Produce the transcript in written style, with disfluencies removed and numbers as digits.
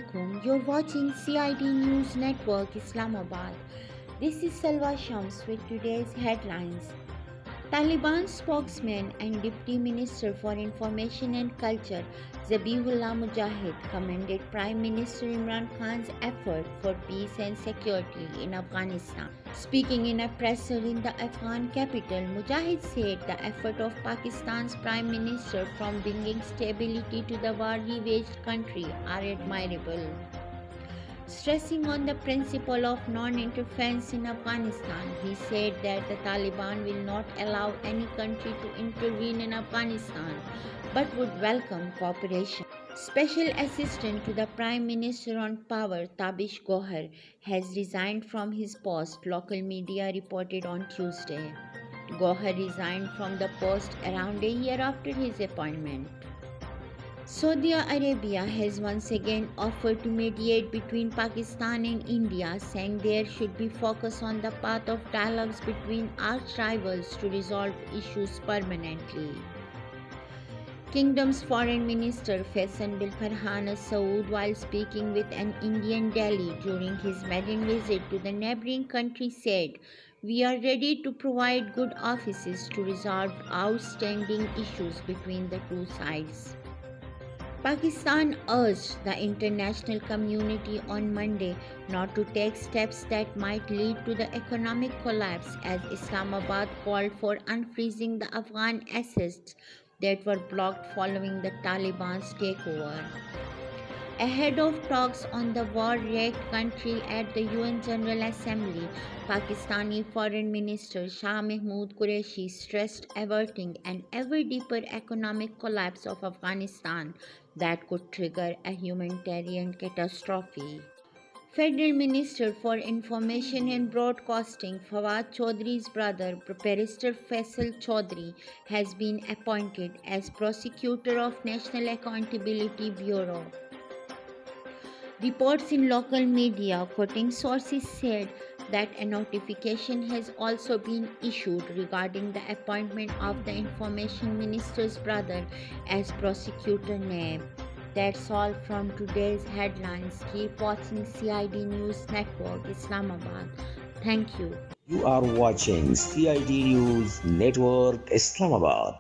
alaikum. You're watching CID News Network Islamabad. This is Salwa Shams with today's headlines. Taliban spokesman and Deputy Minister for Information and Culture Zabihullah Mujahid commended Prime Minister Imran Khan's effort for peace and security in Afghanistan. Speaking in a presser in the Afghan capital, Mujahid said the effort of Pakistan's Prime Minister from bringing stability to the war-ravaged country are admirable. Stressing on the principle of non-interference in Afghanistan, he said that the Taliban will not allow any country to intervene in Afghanistan but would welcome cooperation. Special Assistant to the Prime Minister on Power, Tabish Gohar, has resigned from his post, local media reported on Tuesday. Gohar resigned from the post around a year after his appointment. Saudi Arabia has once again offered to mediate between Pakistan and India, saying there should be focus on the path of dialogues between arch rivals to resolve issues permanently. Kingdom's Foreign Minister Faisal bin Farhan Al Saud, while speaking with an Indian Delhi during his maiden visit to the neighboring country, said, "We are ready to provide good offices to resolve outstanding issues between the two sides." Pakistan urged the international community on Monday not to take steps that might lead to the economic collapse as Islamabad called for unfreezing the Afghan assets that were blocked following the Taliban's takeover. Ahead of talks on the war-wrecked country at the UN General Assembly, Pakistani Foreign Minister Shah Mahmood Qureshi stressed averting an ever deeper economic collapse of Afghanistan that could trigger a humanitarian catastrophe. Federal Minister for Information and Broadcasting Fawad Chaudhry's brother, Barrister Faisal Chaudhry, has been appointed as prosecutor of National Accountability Bureau. Reports in local media, quoting sources, said that a notification has also been issued regarding the appointment of the Information Minister's brother as prosecutor NAB. That's all from today's headlines. Keep watching CID News Network, Islamabad. Thank you. You are watching CID News Network Islamabad.